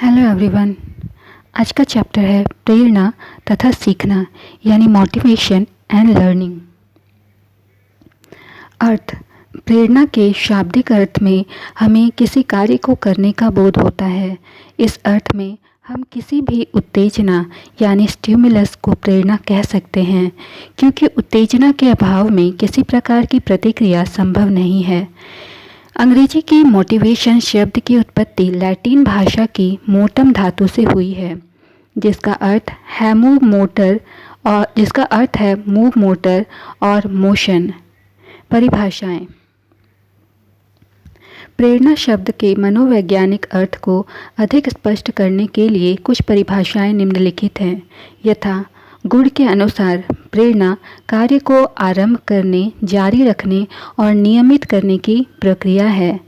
Hello everyone. आज का chapter है प्रेरणा तथा सीखना यानी मोटिवेशन एंड लर्निंग। अर्थ। प्रेरणा के शाब्दिक अर्थ में हमें किसी कार्य को करने का बोध होता है। इस अर्थ में हम किसी भी उत्तेजना यानी स्टिमुलस को प्रेरणा कह सकते हैं, क्योंकि उत्तेजना के अभाव में किसी प्रकार की प्रतिक्रिया संभव नहीं है। अंग्रेजी की मोटिवेशन शब्द की उत्पत्ति लैटिन भाषा की मोटम धातु से हुई है, जिसका अर्थ है मूव मोटर और मोशन। परिभाषाएं। प्रेरणा शब्द के मनोवैज्ञानिक अर्थ को अधिक स्पष्ट करने के लिए कुछ परिभाषाएं निम्नलिखित हैं। यथा गुण के अनुसार प्रेरणा कार्य को आरंभ करने, जारी रखने और नियमित करने की प्रक्रिया है।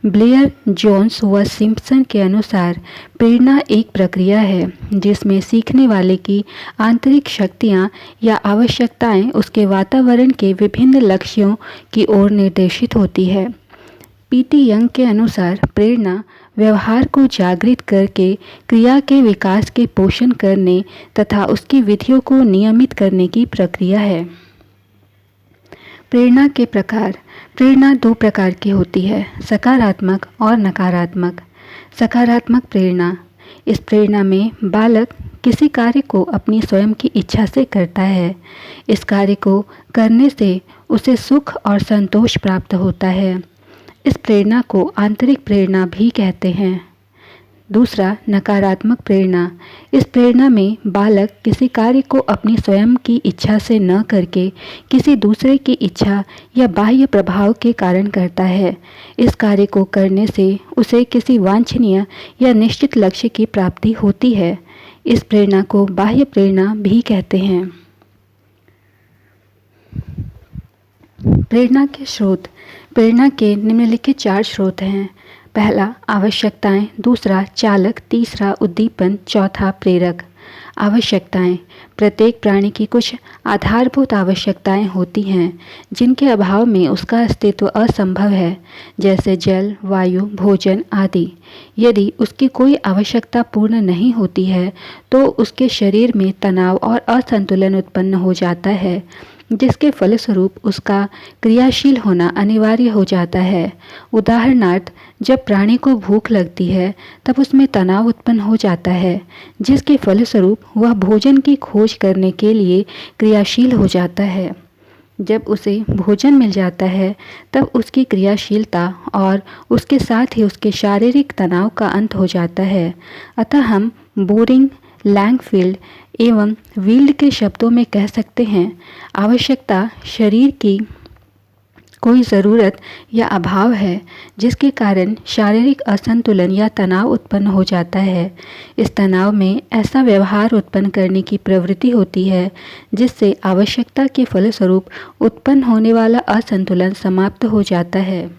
ब्लेयर, जोन्स व सिम्पसन के अनुसार प्रेरणा एक प्रक्रिया है जिसमें सीखने वाले की आंतरिक शक्तियाँ या आवश्यकताएं उसके वातावरण के विभिन्न लक्ष्यों की ओर निर्देशित होती है। पीटी यंग के अनुसार प्रेरणा व्यवहार को जागृत करके क्रिया के विकास के पोषण करने तथा उसकी विधियों को नियमित करने की प्रक्रिया है। प्रेरणा के प्रकार। प्रेरणा दो प्रकार की होती है, सकारात्मक और नकारात्मक। सकारात्मक प्रेरणा। इस प्रेरणा में बालक किसी कार्य को अपनी स्वयं की इच्छा से करता है। इस कार्य को करने से उसे सुख और संतोष प्राप्त होता है। इस प्रेरणा को आंतरिक प्रेरणा भी कहते हैं। दूसरा, नकारात्मक प्रेरणा। इस प्रेरणा में बालक किसी कार्य को अपनी स्वयं की इच्छा से न करके किसी दूसरे की इच्छा या बाह्य प्रभाव के कारण करता है। इस कार्य को करने से उसे किसी वांछनीय या निश्चित लक्ष्य की प्राप्ति होती है। इस प्रेरणा को बाह्य प्रेरणा भी कहते हैं। प्रेरणा के स्रोत। प्रेरणा के निम्नलिखित 4 स्रोत हैं। पहला, आवश्यकताएं। दूसरा, चालक। तीसरा, उद्दीपन। चौथा, प्रेरक। आवश्यकताएं। प्रत्येक प्राणी की कुछ आधारभूत आवश्यकताएं होती हैं जिनके अभाव में उसका अस्तित्व असंभव है, जैसे जल, वायु, भोजन आदि। यदि उसकी कोई आवश्यकता पूर्ण नहीं होती है तो उसके शरीर में तनाव और असंतुलन उत्पन्न हो जाता है, जिसके फलस्वरूप उसका क्रियाशील होना अनिवार्य हो जाता है। उदाहरणार्थ, जब प्राणी को भूख लगती है तब उसमें तनाव उत्पन्न हो जाता है, जिसके फलस्वरूप वह भोजन की खोज करने के लिए क्रियाशील हो जाता है। जब उसे भोजन मिल जाता है तब उसकी क्रियाशीलता और उसके साथ ही उसके शारीरिक तनाव का अंत हो जाता है। अतः हम बोरिंग, लैंगफील्ड एवं वील्ड के शब्दों में कह सकते हैं, आवश्यकता शरीर की कोई ज़रूरत या अभाव है जिसके कारण शारीरिक असंतुलन या तनाव उत्पन्न हो जाता है। इस तनाव में ऐसा व्यवहार उत्पन्न करने की प्रवृत्ति होती है जिससे आवश्यकता के फलस्वरूप उत्पन्न होने वाला असंतुलन समाप्त हो जाता है।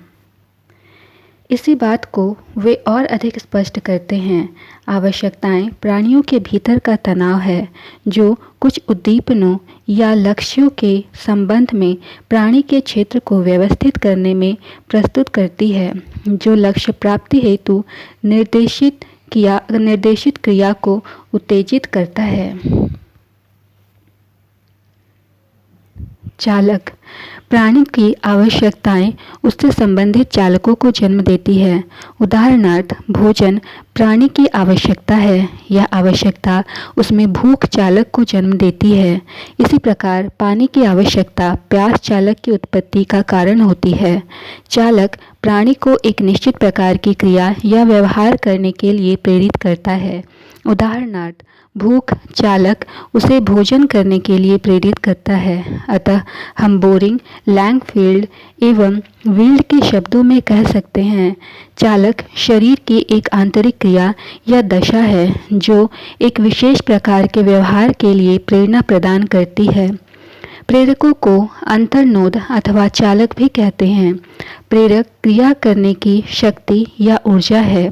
इसी बात को वे और अधिक स्पष्ट करते हैं। आवश्यकताएं प्राणियों के भीतर का तनाव है जो कुछ उद्दीपनों या लक्ष्यों के संबंध में प्राणी के क्षेत्र को व्यवस्थित करने में प्रस्तुत करती है, जो लक्ष्य प्राप्ति हेतु निर्देशित क्रिया को उत्तेजित करता है। चालक। प्राणी की आवश्यकताएं उससे संबंधित चालकों को जन्म देती है। उदाहरणार्थ, भोजन प्राणी की आवश्यकता है। यह आवश्यकता उसमें भूख चालक को जन्म देती है। इसी प्रकार पानी की आवश्यकता प्यास चालक की उत्पत्ति का कारण होती है। चालक प्राणी को एक निश्चित प्रकार की क्रिया या व्यवहार करने के लिए प्रेरित करता है। उदाहरणार्थ, भूख चालक उसे भोजन करने के लिए प्रेरित करता है। अतः हम बोरिंग, लैंगफील्ड एवं वील्ड के शब्दों में कह सकते हैं, चालक शरीर की एक आंतरिक क्रिया या दशा है जो एक विशेष प्रकार के व्यवहार के लिए प्रेरणा प्रदान करती है। प्रेरकों को अंतर्नोद अथवा चालक भी कहते हैं। प्रेरक क्रिया करने की शक्ति या ऊर्जा है।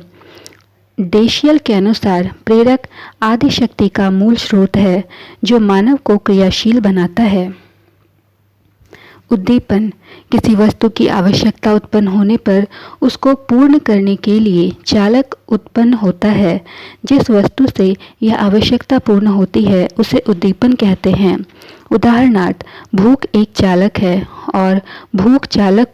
डेशियल के अनुसार प्रेरक आदि शक्ति का मूल स्रोत है जो मानव को क्रियाशील बनाता है। उद्दीपन किसी वस्तु की आवश्यकता उत्पन्न होने पर उसको पूर्ण करने के लिए चालक उत्पन्न होता है। जिस वस्तु से यह आवश्यकता पूर्ण होती है उसे उद्दीपन कहते हैं। उदाहरणार्थ, भूख एक चालक है और भूख चालक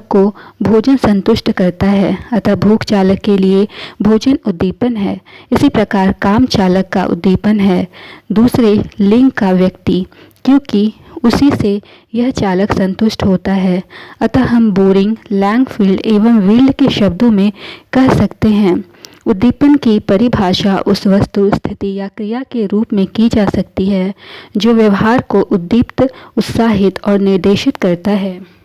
को भोजन संतुष्ट करता है, अतः भूख चालक के लिए भोजन उद्दीपन है। इसी प्रकार काम चालक का उद्दीपन है दूसरे लिंग का व्यक्ति, क्योंकि उसी से यह चालक संतुष्ट होता है। अतः हम बोरिंग, लैंगफील्ड एवं विल्ड के शब्दों में कह सकते हैं, उद्दीपन की परिभाषा उस वस्तु, स्थिति या क्रिया के रूप में की जा सकती है जो व्यवहार को उद्दीप्त, उत्साहित और निर्देशित करता है।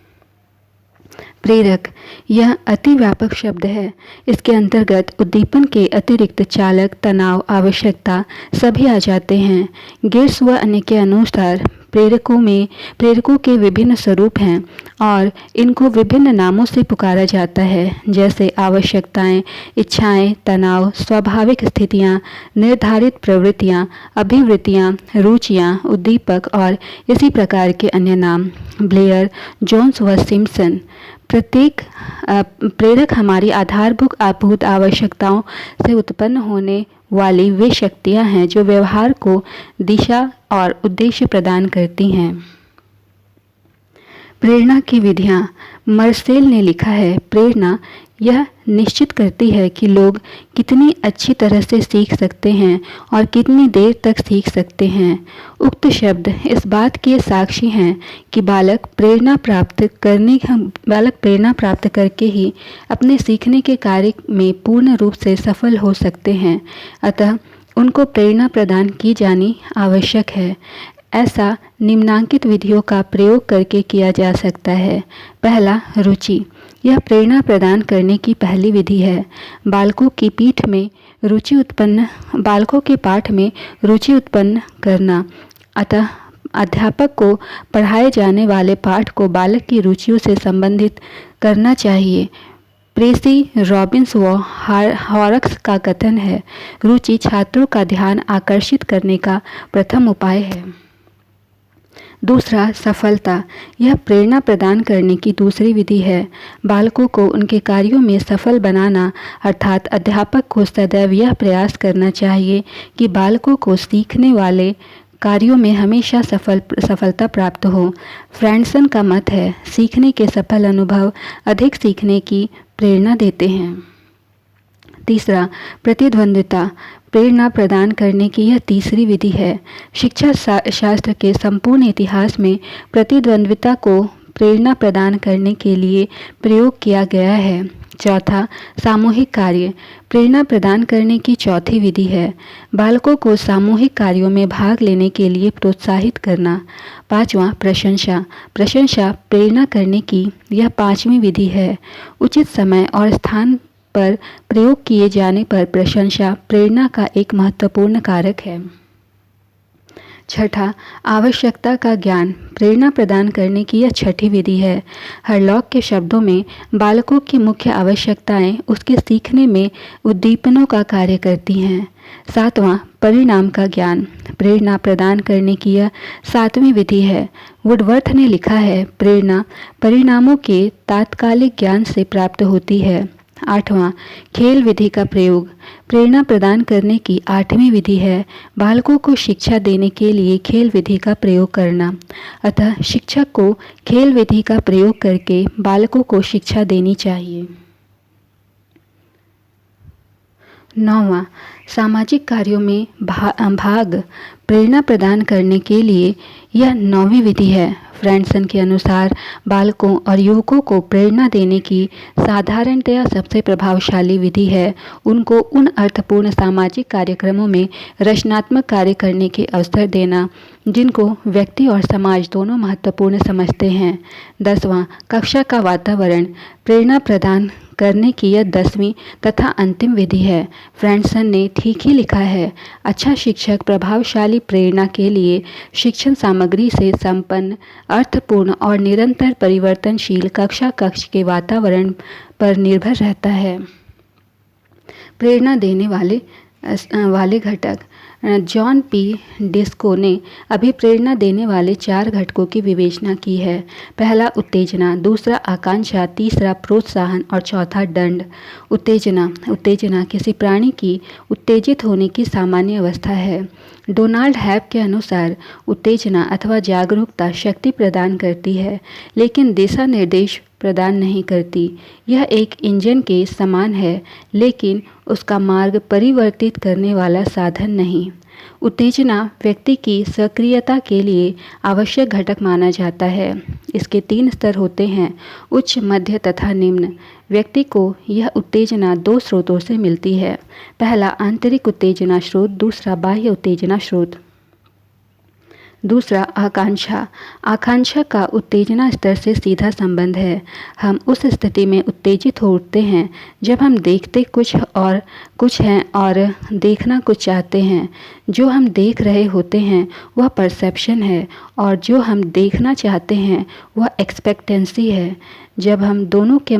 प्रेरक यह अति व्यापक शब्द है। इसके अंतर्गत उद्दीपन के अतिरिक्त चालक, तनाव, आवश्यकता सभी आ जाते हैं। गिर्स व अन्य के अनुसार प्रेरकों के विभिन्न स्वरूप हैं और इनको विभिन्न नामों से पुकारा जाता है, जैसे आवश्यकताएं, इच्छाएं, तनाव, स्वाभाविक स्थितियां, निर्धारित प्रवृत्तियां, अभिवृत्तियां, रुचियां, उद्दीपक और इसी प्रकार के अन्य नाम। ब्लेयर, जोन्स व सिम्पसन। प्रत्येक प्रेरक हमारी आधारभूत आवश्यकताओं से उत्पन्न होने वाली वे शक्तियां हैं जो व्यवहार को दिशा और उद्देश्य प्रदान करती हैं। प्रेरणा की विधियां। मर्सेल ने लिखा है, प्रेरणा यह निश्चित करती है कि लोग कितनी अच्छी तरह से सीख सकते हैं और कितनी देर तक सीख सकते हैं। उक्त शब्द इस बात के साक्षी हैं कि बालक प्रेरणा प्राप्त करके ही अपने सीखने के कार्य में पूर्ण रूप से सफल हो सकते हैं। अतः उनको प्रेरणा प्रदान की जानी आवश्यक है। ऐसा निम्नांकित विधियों का प्रयोग करके किया जा सकता है। पहला, रुचि। यह प्रेरणा प्रदान करने की पहली विधि है। बालकों के पाठ में रुचि उत्पन्न करना। अतः अध्यापक को पढ़ाए जाने वाले पाठ को बालक की रुचियों से संबंधित करना चाहिए। प्रेसी, रॉबिन्स व हॉरक्स का कथन है, रुचि छात्रों का ध्यान आकर्षित करने का प्रथम उपाय है। दूसरा, सफलता। यह प्रेरणा प्रदान करने की दूसरी विधि है। बालकों को उनके कार्यों में सफल बनाना, अर्थात अध्यापक को सदैव यह प्रयास करना चाहिए कि बालकों को सीखने वाले कार्यों में हमेशा सफलता प्राप्त हो। फ्रैंडसन का मत है, सीखने के सफल अनुभव अधिक सीखने की प्रेरणा देते हैं। तीसरा, प्रतिद्वंद्विता। प्रेरणा प्रदान करने की यह तीसरी विधि है। शिक्षा शास्त्र के संपूर्ण इतिहास में प्रतिद्वंद्विता को प्रेरणा प्रदान करने के लिए प्रयोग किया गया है। चौथा, सामूहिक कार्य। प्रेरणा प्रदान करने की चौथी विधि है। बालकों को सामूहिक कार्यों में भाग लेने के लिए प्रोत्साहित करना। पांचवा, प्रशंसा। प्रशंसा प्रेरणा करने की यह पांचवी विधि है। उचित समय और स्थान पर प्रयोग किए जाने पर प्रशंसा प्रेरणा का एक महत्वपूर्ण कारक है। छठा, आवश्यकता का ज्ञान। प्रेरणा प्रदान करने की यह छठी विधि है। हरलॉक के शब्दों में बालकों की मुख्य आवश्यकताएं उसके सीखने में उद्दीपनों का कार्य करती हैं। सातवां, परिणाम का ज्ञान। प्रेरणा प्रदान करने की यह सातवीं विधि है। वुडवर्थ ने लिखा है, प्रेरणा परिणामों के तात्कालिक ज्ञान से प्राप्त होती है। आठवां, खेल विधि का प्रयोग। प्रेरणा प्रदान करने की आठवीं विधि है बालकों को शिक्षा देने के लिए खेल विधि का प्रयोग करना। अतः शिक्षक को खेल विधि का प्रयोग करके बालकों को शिक्षा देनी चाहिए। नौवां, सामाजिक कार्यों में भाग। प्रेरणा प्रदान करने के लिए यह नौवीं विधि है। फ्रैंडसन के अनुसार बालकों और युवकों को प्रेरणा देने की साधारणतया सबसे प्रभावशाली विधि है उनको उन अर्थपूर्ण सामाजिक कार्यक्रमों में रचनात्मक कार्य करने के अवसर देना जिनको व्यक्ति और समाज दोनों महत्वपूर्ण समझते हैं। 10वां, कक्षा का वातावरण। प्रेरणा प्रदान करने की यह 10वीं तथा अंतिम विधि है। फ्रैंडसन ने ठीक ही लिखा है, अच्छा शिक्षक प्रभावशाली प्रेरणा के लिए शिक्षण सामग्री से संपन्न, अर्थपूर्ण और निरंतर परिवर्तनशील कक्ष के वातावरण पर निर्भर रहता है। प्रेरणा देने वाले घटक। जॉन पी डिस्को ने अभिप्रेरणा देने वाले 4 घटकों की विवेचना की है। पहला उत्तेजना, दूसरा आकांक्षा, तीसरा प्रोत्साहन और चौथा दंड। उत्तेजना किसी प्राणी की उत्तेजित होने की सामान्य अवस्था है। डोनाल्ड हैब के अनुसार उत्तेजना अथवा जागरूकता शक्ति प्रदान करती है, लेकिन दिशा निर्देश प्रदान नहीं करती। यह एक इंजन के समान है, लेकिन उसका मार्ग परिवर्तित करने वाला साधन नहीं। उत्तेजना व्यक्ति की सक्रियता के लिए आवश्यक घटक माना जाता है। इसके 3 स्तर होते हैं, उच्च, मध्य तथा निम्न। व्यक्ति को यह उत्तेजना 2 स्रोतों से मिलती है। पहला आंतरिक उत्तेजना स्रोत, दूसरा बाह्य उत्तेजना स्रोत। दूसरा आकांक्षा। आकांक्षा का उत्तेजना स्तर से सीधा संबंध है। हम उस स्थिति में उत्तेजित हो उठते हैं जब हम देखते कुछ हैं और देखना कुछ चाहते हैं। जो हम देख रहे होते हैं वह परसेप्शन है और जो हम देखना चाहते हैं वह एक्सपेक्टेंसी है। जब इन दोनों के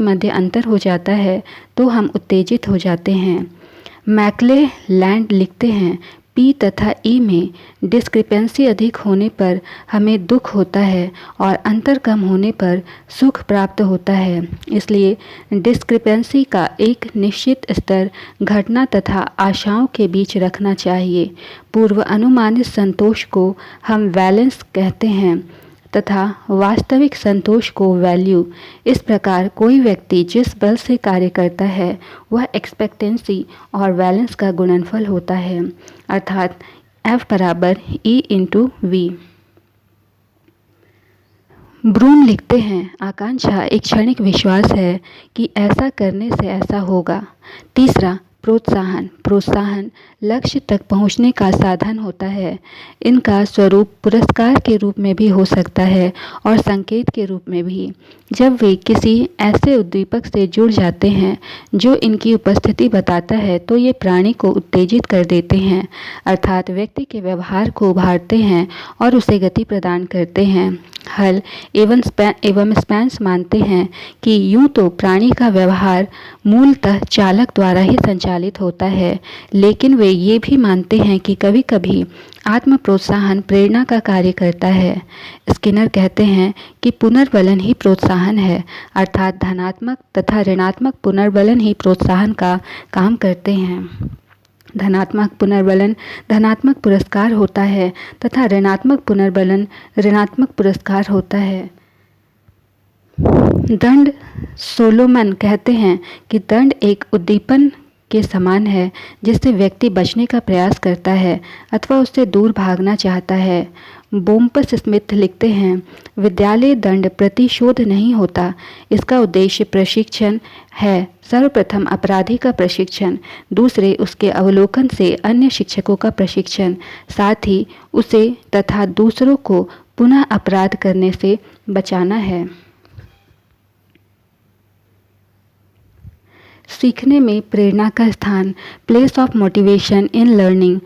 मध्य अंतर हो जाता है तो हम उत्तेजित हो जाते हैं। मैकले लैंड लिखते हैं, पी तथा ई में डिस्क्रिपेंसी अधिक होने पर हमें दुख होता है और अंतर कम होने पर सुख प्राप्त होता है। इसलिए डिस्क्रिपेंसी का एक निश्चित स्तर घटना तथा आशाओं के बीच रखना चाहिए। पूर्व अनुमानित संतोष को हम वैलेंस कहते हैं तथा वास्तविक संतोष को वैल्यू। इस प्रकार कोई व्यक्ति जिस बल से कार्य करता है वह एक्सपेक्टेंसी और वैलेंस का गुणनफल होता है, अर्थात F बराबर E इंटू V। ब्रूम लिखते हैं, आकांक्षा एक क्षणिक विश्वास है कि ऐसा करने से ऐसा होगा। तीसरा प्रोत्साहन लक्ष्य तक पहुंचने का साधन होता है। इनका स्वरूप पुरस्कार के रूप में भी हो सकता है और संकेत के रूप में भी। जब वे किसी ऐसे उद्दीपक से जुड़ जाते हैं जो इनकी उपस्थिति बताता है तो ये प्राणी को उत्तेजित कर देते हैं, अर्थात व्यक्ति के व्यवहार को उभारते हैं और उसे गति प्रदान करते हैं। हल एवं स्पेंस मानते हैं कि यूं तो प्राणी का व्यवहार मूलतः चालक द्वारा ही संचालित होता है, लेकिन वे ये भी मानते हैं कि कभी कभी आत्म प्रोत्साहन प्रेरणा का कार्य करता है। स्किनर कहते हैं कि पुनर्बलन ही प्रोत्साहन है, अर्थात धनात्मक तथा ऋणात्मक पुनर्बलन ही प्रोत्साहन का काम करते हैं। धनात्मक पुनर्बलन धनात्मक पुरस्कार होता है तथा ऋणात्मक पुनर्बलन ऋणात्मक पुरस्कार होता है। दंड सोलोमन कहते हैं कि दंड एक उद्दीपन के समान है जिससे व्यक्ति बचने का प्रयास करता है अथवा उससे दूर भागना चाहता है। बोम्पस स्मिथ लिखते हैं, विद्यालय दंड प्रतिशोध नहीं होता, इसका उद्देश्य प्रशिक्षण है। सर्वप्रथम अपराधी का प्रशिक्षण, दूसरे उसके अवलोकन से अन्य शिक्षकों का प्रशिक्षण, साथ ही उसे तथा दूसरों को पुनः अपराध करने से बचाना है। सीखने में प्रेरणा का स्थान, place of motivation in learning.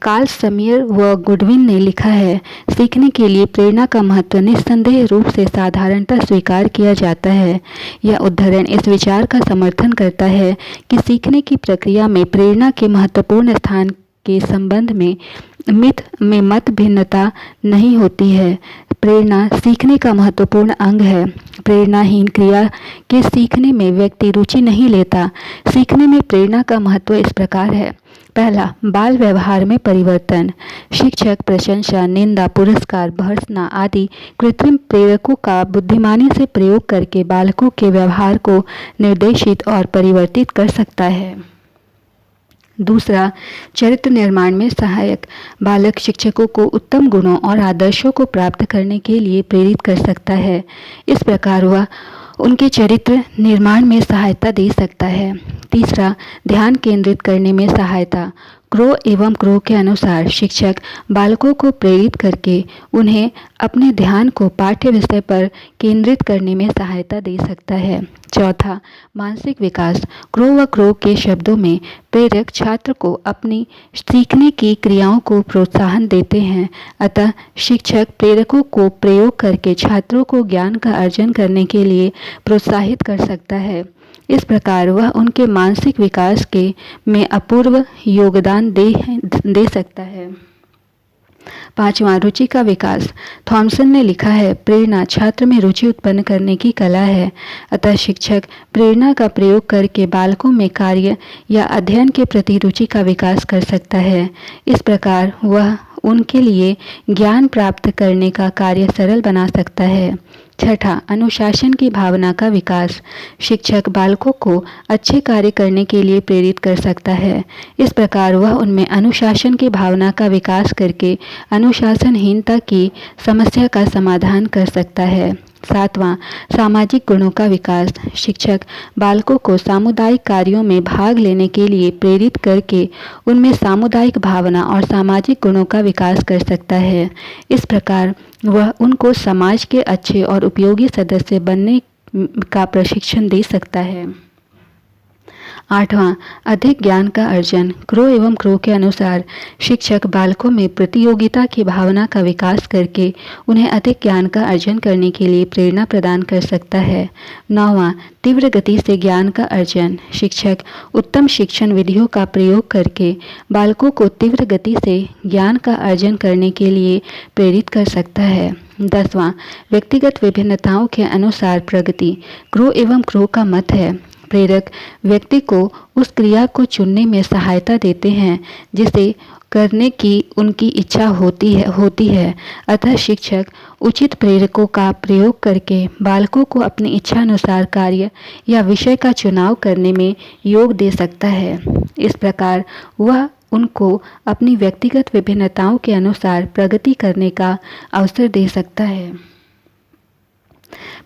Carl समियर व गुडविन ने लिखा है, सीखने के लिए प्रेरणा का महत्व निस्संदेह रूप से साधारणतः स्वीकार किया जाता है। यह उद्धरण इस विचार का समर्थन करता है कि सीखने की प्रक्रिया में प्रेरणा के महत्वपूर्ण स्थान के संबंध में मत भिन्नता नहीं होती है। प्रेरणा सीखने का महत्वपूर्ण अंग है। प्रेरणाहीन क्रिया के सीखने में व्यक्ति रुचि नहीं लेता। सीखने में प्रेरणा का महत्व इस प्रकार है। पहला, बाल व्यवहार में परिवर्तन। शिक्षक प्रशंसा, निंदा, पुरस्कार, भर्त्सना आदि कृत्रिम प्रेरकों का बुद्धिमानी से प्रयोग करके बालकों के व्यवहार को निर्देशित और परिवर्तित कर सकता है। दूसरा, चरित्र निर्माण में सहायक। बालक शिक्षकों को उत्तम गुणों और आदर्शों को प्राप्त करने के लिए प्रेरित कर सकता है। इस प्रकार वह उनके चरित्र निर्माण में सहायता दे सकता है। तीसरा, ध्यान केंद्रित करने में सहायता। क्रो एवं क्रो के अनुसार शिक्षक बालकों को प्रेरित करके उन्हें अपने ध्यान को पाठ्य विषय पर केंद्रित करने में सहायता दे सकता है। चौथा, मानसिक विकास। क्रो व क्रो के शब्दों में प्रेरक छात्र को अपनी सीखने की क्रियाओं को प्रोत्साहन देते हैं, अतः शिक्षक प्रेरकों को प्रयोग करके छात्रों को ज्ञान का अर्जन करने के लिए प्रोत्साहित कर सकता है। इस प्रकार वह उनके मानसिक विकास के में अपूर्व योगदान दे सकता है। पांचवा, रुचि का विकास। थॉमसन ने लिखा है, प्रेरणा छात्र में रुचि उत्पन्न करने की कला है, अतः शिक्षक प्रेरणा का प्रयोग करके बालकों में कार्य या अध्ययन के प्रति रुचि का विकास कर सकता है। इस प्रकार वह उनके लिए ज्ञान प्राप्त करने का कार्य सरल बना सकता है। छठा, अनुशासन की भावना का विकास। शिक्षक बालकों को अच्छे कार्य करने के लिए प्रेरित कर सकता है। इस प्रकार वह उनमें अनुशासन की भावना का विकास करके अनुशासनहीनता की समस्या का समाधान कर सकता है। सातवां, सामाजिक गुणों का विकास। शिक्षक बालकों को सामुदायिक कार्यों में भाग लेने के लिए प्रेरित करके उनमें सामुदायिक भावना और सामाजिक गुणों का विकास कर सकता है। इस प्रकार वह उनको समाज के अच्छे और उपयोगी सदस्य बनने का प्रशिक्षण दे सकता है। आठवां, अधिक ज्ञान का अर्जन। क्रो एवं क्रो के अनुसार शिक्षक बालकों में प्रतियोगिता की भावना का विकास करके उन्हें अधिक ज्ञान का अर्जन करने के लिए प्रेरणा प्रदान कर सकता है। नौवां, तीव्र गति से ज्ञान का अर्जन। शिक्षक उत्तम शिक्षण विधियों का प्रयोग करके बालकों को तीव्र गति से ज्ञान का अर्जन करने के लिए प्रेरित कर सकता है। 10वां, व्यक्तिगत विभिन्नताओं के अनुसार प्रगति। क्रो एवं क्रो का मत है, प्रेरक व्यक्ति को उस क्रिया को चुनने में सहायता देते हैं जिसे करने की उनकी इच्छा होती है। अतः शिक्षक उचित प्रेरकों का प्रयोग करके बालकों को अपनी इच्छानुसार कार्य या विषय का चुनाव करने में योग दे सकता है। इस प्रकार वह उनको अपनी व्यक्तिगत विभिन्नताओं के अनुसार प्रगति करने का अवसर दे सकता है।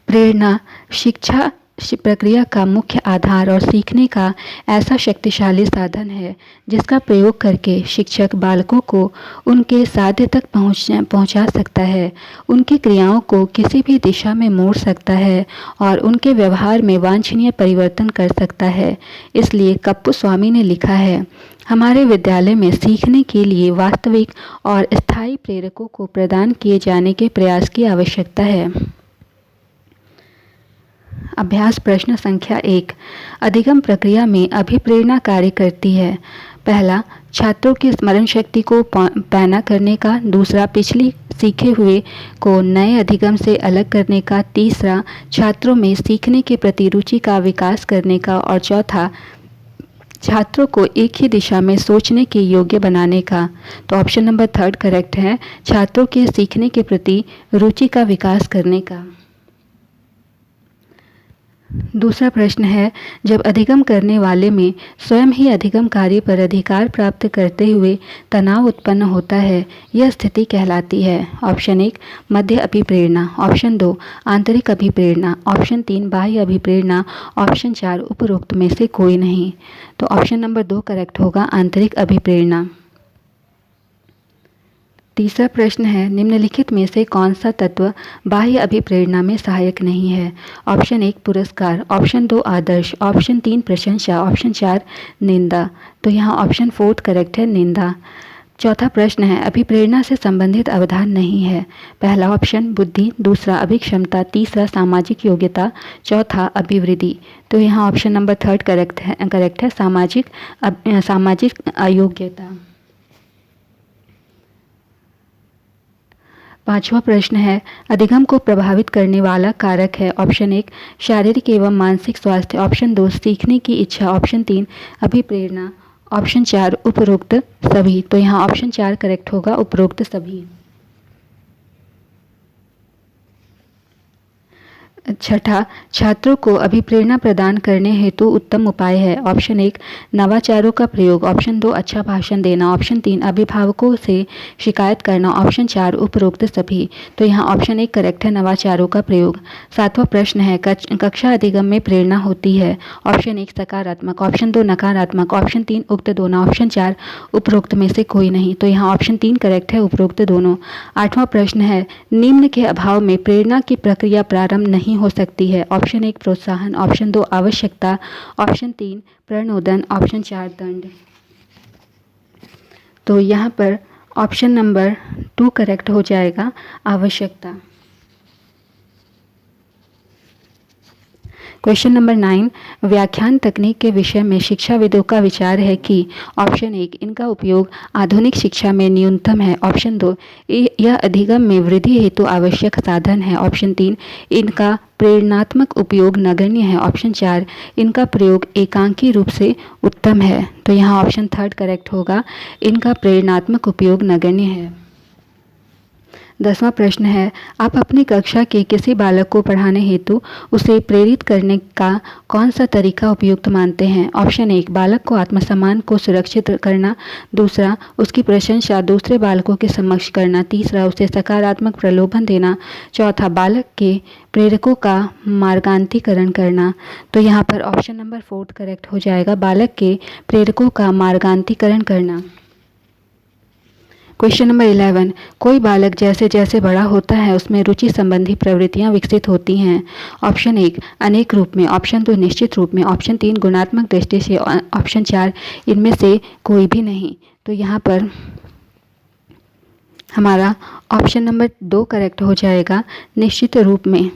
प्रेरणा शिक्षा प्रक्रिया का मुख्य आधार और सीखने का ऐसा शक्तिशाली साधन है जिसका प्रयोग करके शिक्षक बालकों को उनके साध्य तक पहुंचा सकता है, उनकी क्रियाओं को किसी भी दिशा में मोड़ सकता है और उनके व्यवहार में वांछनीय परिवर्तन कर सकता है। इसलिए कप्पू स्वामी ने लिखा है, हमारे विद्यालय में सीखने के लिए वास्तविक और स्थायी प्रेरकों को प्रदान किए जाने के प्रयास की आवश्यकता है। अभ्यास प्रश्न संख्या 1, अधिगम प्रक्रिया में अभिप्रेरणा कार्य करती है। पहला, छात्रों की स्मरण शक्ति को पैना करने का। दूसरा, पिछली सीखे हुए को नए अधिगम से अलग करने का। तीसरा, छात्रों में सीखने के प्रति रुचि का विकास करने का। और चौथा, छात्रों को एक ही दिशा में सोचने के योग्य बनाने का। तो ऑप्शन नंबर 3 करेक्ट है, छात्रों के सीखने के प्रति रुचि का विकास करने का। दूसरा प्रश्न है, जब अधिगम करने वाले में स्वयं ही अधिगम कार्य पर अधिकार प्राप्त करते हुए तनाव उत्पन्न होता है, यह स्थिति कहलाती है। ऑप्शन 1 मध्य अभिप्रेरणा, ऑप्शन 2 आंतरिक अभिप्रेरणा, ऑप्शन 3 बाह्य अभिप्रेरणा, ऑप्शन 4 उपरोक्त में से कोई नहीं। तो ऑप्शन नंबर 2 करेक्ट होगा, आंतरिक अभिप्रेरणा। तीसरा प्रश्न है, निम्नलिखित में से कौन सा तत्व बाह्य अभिप्रेरणा में सहायक नहीं है। ऑप्शन 1 पुरस्कार, ऑप्शन 2 आदर्श, ऑप्शन 3 प्रशंसा, ऑप्शन 4 निंदा। तो यहाँ ऑप्शन 4 करेक्ट है, निंदा। चौथा प्रश्न है, अभिप्रेरणा से संबंधित अवधान नहीं है। पहला ऑप्शन बुद्धि, दूसरा अभिक्षमता, तीसरा सामाजिक योग्यता, चौथा अभिवृद्धि। तो यहाँ ऑप्शन नंबर 3 करेक्ट है, सामाजिक अयोग्यता। पांचवा प्रश्न है, अधिगम को प्रभावित करने वाला कारक है। ऑप्शन 1 शारीरिक एवं मानसिक स्वास्थ्य, ऑप्शन 2 सीखने की इच्छा, ऑप्शन 3 अभिप्रेरणा, ऑप्शन 4 उपरोक्त सभी। तो यहाँ ऑप्शन 4 करेक्ट होगा, उपरोक्त सभी। छठा, छात्रों को अभिप्रेरणा प्रदान करने हेतु उत्तम उपाय है। ऑप्शन 1 नवाचारों का प्रयोग, ऑप्शन 2 अच्छा भाषण देना, ऑप्शन 3 अभिभावकों से शिकायत करना, ऑप्शन 4 उपरोक्त सभी। तो यहाँ ऑप्शन 1 करेक्ट है, नवाचारों का प्रयोग। सातवां प्रश्न है, कक्षा अधिगम में प्रेरणा होती है। ऑप्शन 1 सकारात्मक, ऑप्शन 2 नकारात्मक, ऑप्शन 3 उक्त दोनों, ऑप्शन 4 उपरोक्त में से कोई नहीं। तो यहाँ ऑप्शन 3 करेक्ट है, उपरोक्त दोनों। आठवां प्रश्न है, निम्न के अभाव में प्रेरणा की प्रक्रिया प्रारंभ नहीं हो सकती है। ऑप्शन 1 प्रोत्साहन, ऑप्शन 2 आवश्यकता, ऑप्शन 3 प्रणोदन, ऑप्शन 4 दंड। तो यहाँ पर ऑप्शन नंबर 2 करेक्ट हो जाएगा, आवश्यकता। क्वेश्चन नंबर 9, व्याख्यान तकनीक के विषय में शिक्षाविदों का विचार है कि ऑप्शन 1 इनका उपयोग आधुनिक शिक्षा में न्यूनतम है, ऑप्शन 2 यह अधिगम में वृद्धि हेतु आवश्यक साधन है, ऑप्शन 3 इनका प्रेरणात्मक उपयोग नगण्य है, ऑप्शन 4 इनका प्रयोग एकांकी रूप से उत्तम है। तो यहाँ ऑप्शन 3 करेक्ट होगा, इनका प्रेरणात्मक उपयोग नगण्य है। 10वां प्रश्न है, आप अपनी कक्षा के किसी बालक को पढ़ाने हेतु उसे प्रेरित करने का कौन सा तरीका उपयुक्त मानते हैं। ऑप्शन 1 बालक को आत्मसम्मान को सुरक्षित करना, दूसरा उसकी प्रशंसा दूसरे बालकों के समक्ष करना, तीसरा उसे सकारात्मक प्रलोभन देना, चौथा बालक के प्रेरकों का मार्गांतीकरण करना। तो यहाँ पर ऑप्शन नंबर 4 करेक्ट हो जाएगा, बालक के प्रेरकों का मार्गांतीकरण करना। क्वेश्चन नंबर 11, कोई बालक जैसे जैसे बड़ा होता है उसमें रुचि संबंधी प्रवृत्तियां विकसित होती हैं। ऑप्शन 1 अनेक रूप में, ऑप्शन 2 निश्चित रूप में, ऑप्शन 3 गुणात्मक दृष्टि से, ऑप्शन 4 इनमें से कोई भी नहीं। तो यहाँ पर हमारा ऑप्शन नंबर 2 करेक्ट हो जाएगा, निश्चित रूप में।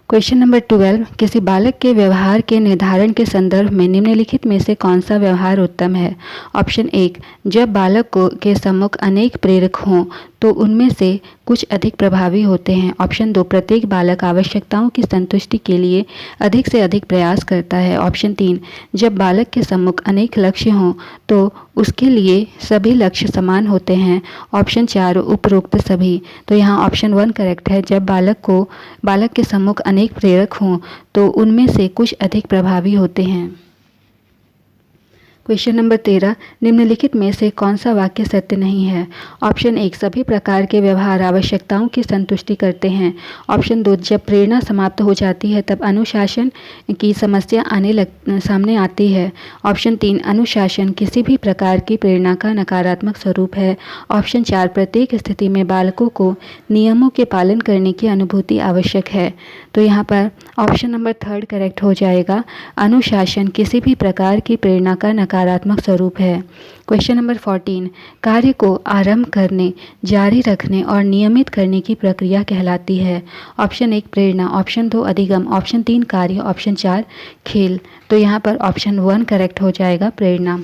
क्वेश्चन नंबर 12, किसी बालक के व्यवहार के निर्धारण के संदर्भ में निम्नलिखित में से कौन सा व्यवहार उत्तम है। ऑप्शन 1 जब बालक के सम्मुख अनेक प्रेरक हों तो उनमें से कुछ अधिक प्रभावी होते हैं। ऑप्शन 2 प्रत्येक बालक आवश्यकताओं की संतुष्टि के लिए अधिक से अधिक प्रयास करता है। ऑप्शन 3 जब बालक के सम्मुख अनेक लक्ष्य हों तो उसके लिए सभी लक्ष्य समान होते हैं। ऑप्शन 4 उपरोक्त सभी। तो यहाँ ऑप्शन 1 करेक्ट है, जब बालक के सम्मुख अनेक प्रेरक हों तो उनमें से कुछ अधिक प्रभावी होते हैं। क्वेश्चन नंबर 13, निम्नलिखित में से कौन सा वाक्य सत्य नहीं है। ऑप्शन 1 सभी प्रकार के व्यवहार आवश्यकताओं की संतुष्टि करते हैं। ऑप्शन 2 जब प्रेरणा समाप्त हो जाती है तब अनुशासन की समस्या सामने आती है। ऑप्शन 3 अनुशासन किसी भी प्रकार की प्रेरणा का नकारात्मक स्वरूप है। ऑप्शन 4 प्रत्येक स्थिति में बालकों को नियमों के पालन करने की अनुभूति आवश्यक है। तो यहाँ पर ऑप्शन नंबर 3 करेक्ट हो जाएगा, अनुशासन किसी भी प्रकार की प्रेरणा का नकारात्मक स्वरूप है। क्वेश्चन नंबर 14, कार्य को आरंभ करने, जारी रखने और नियमित करने की प्रक्रिया कहलाती है। ऑप्शन 1 प्रेरणा, ऑप्शन 2 अधिगम, ऑप्शन 3 कार्य, ऑप्शन 4 खेल। तो यहाँ पर ऑप्शन 1 करेक्ट हो जाएगा, प्रेरणा।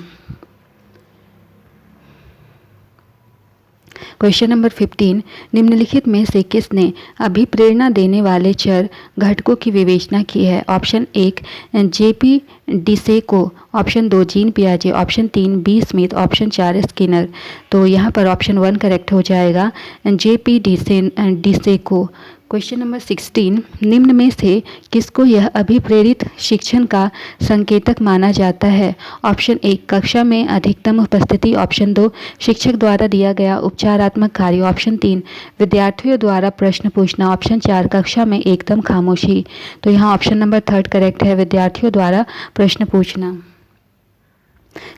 क्वेश्चन नंबर 15, निम्नलिखित में से किसने अभिप्रेरणा देने वाले चर घटकों की विवेचना की है। Option 1 JP DeCecco, option 2 Jean पियाजे, option 3 B Smith, option 4 Skinner. तो यहाँ पर ऑप्शन 1 करेक्ट हो जाएगा, जेपी डिसेको। क्वेश्चन नंबर 16, निम्न में से किसको यह अभिप्रेरित शिक्षण का संकेतक माना जाता है। ऑप्शन 1 कक्षा में अधिकतम उपस्थिति, ऑप्शन 2 शिक्षक द्वारा दिया गया उपचारात्मक कार्य, ऑप्शन 3 विद्यार्थियों द्वारा प्रश्न पूछना, ऑप्शन 4 कक्षा में एकदम खामोशी। तो यहाँ ऑप्शन नंबर 3 करेक्ट है, विद्यार्थियों द्वारा प्रश्न पूछना।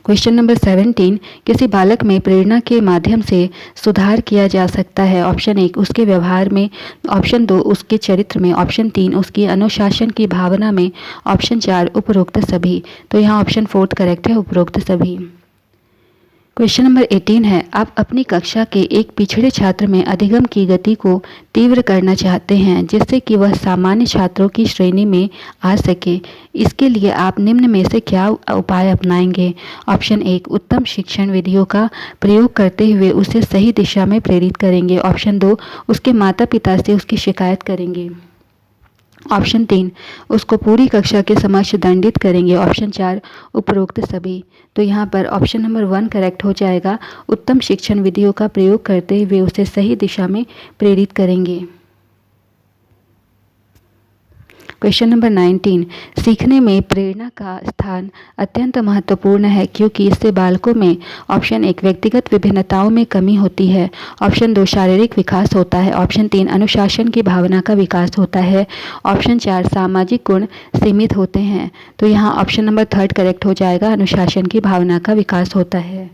क्वेश्चन नंबर 17, किसी बालक में प्रेरणा के माध्यम से सुधार किया जा सकता है। ऑप्शन 1 उसके व्यवहार में, ऑप्शन 2 उसके चरित्र में, ऑप्शन 3 उसकी अनुशासन की भावना में, ऑप्शन 4 उपरोक्त सभी। तो यहाँ ऑप्शन 4 करेक्ट है, उपरोक्त सभी। क्वेश्चन नंबर 18 है, आप अपनी कक्षा के एक पिछड़े छात्र में अधिगम की गति को तीव्र करना चाहते हैं जिससे कि वह सामान्य छात्रों की श्रेणी में आ सके। इसके लिए आप निम्न में से क्या उपाय अपनाएंगे। ऑप्शन 1 उत्तम शिक्षण विधियों का प्रयोग करते हुए उसे सही दिशा में प्रेरित करेंगे। ऑप्शन 2 उसके माता पिता से उसकी शिकायत करेंगे। ऑप्शन 3 उसको पूरी कक्षा के समक्ष दंडित करेंगे। ऑप्शन 4 उपरोक्त सभी। तो यहाँ पर ऑप्शन नंबर 1 करेक्ट हो जाएगा, उत्तम शिक्षण विधियों का प्रयोग करते हुए उसे सही दिशा में प्रेरित करेंगे। क्वेश्चन नंबर 19, सीखने में प्रेरणा का स्थान अत्यंत महत्वपूर्ण है क्योंकि इससे बालकों में ऑप्शन 1 व्यक्तिगत विभिन्नताओं में कमी होती है, ऑप्शन 2 शारीरिक विकास होता है, ऑप्शन 3 अनुशासन की भावना का विकास होता है, ऑप्शन 4 सामाजिक गुण सीमित होते हैं। तो यहाँ ऑप्शन नंबर 3 करेक्ट हो जाएगा, अनुशासन की भावना का विकास होता है।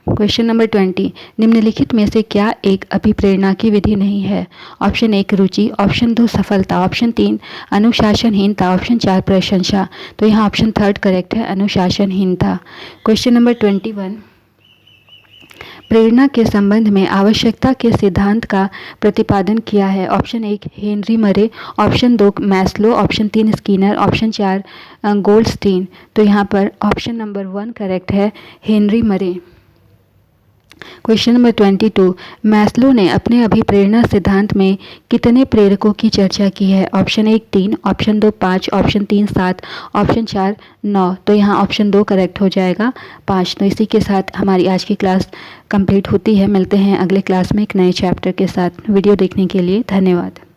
क्वेश्चन नंबर 20, निम्नलिखित में से क्या एक अभिप्रेरणा की विधि नहीं है? ऑप्शन 1 रुचि, ऑप्शन 2 सफलता, ऑप्शन 3 अनुशासनहीनता, ऑप्शन 4 प्रशंसा। तो यहाँ ऑप्शन 3 करेक्ट है, अनुशासनहीनता। क्वेश्चन नंबर 21, प्रेरणा के संबंध में आवश्यकता के सिद्धांत का प्रतिपादन किया है। ऑप्शन 1 हेनरी मरे, option 2 Maslow, option 3 Skinner, option 4 Goldstein. तो यहाँ पर ऑप्शन नंबर 1 करेक्ट है, हेनरी मरे। क्वेश्चन नंबर 22, मैस्लो ने अपने अभिप्रेरणा सिद्धांत में कितने प्रेरकों की चर्चा की है? Option 1 3, option 2 5, option 3 7, option 4 9। तो यहाँ ऑप्शन 2 करेक्ट हो जाएगा, 5। तो इसी के साथ हमारी आज की क्लास कंप्लीट होती है। मिलते हैं अगले क्लास में एक नए चैप्टर के साथ। वीडियो देखने के लिए धन्यवाद।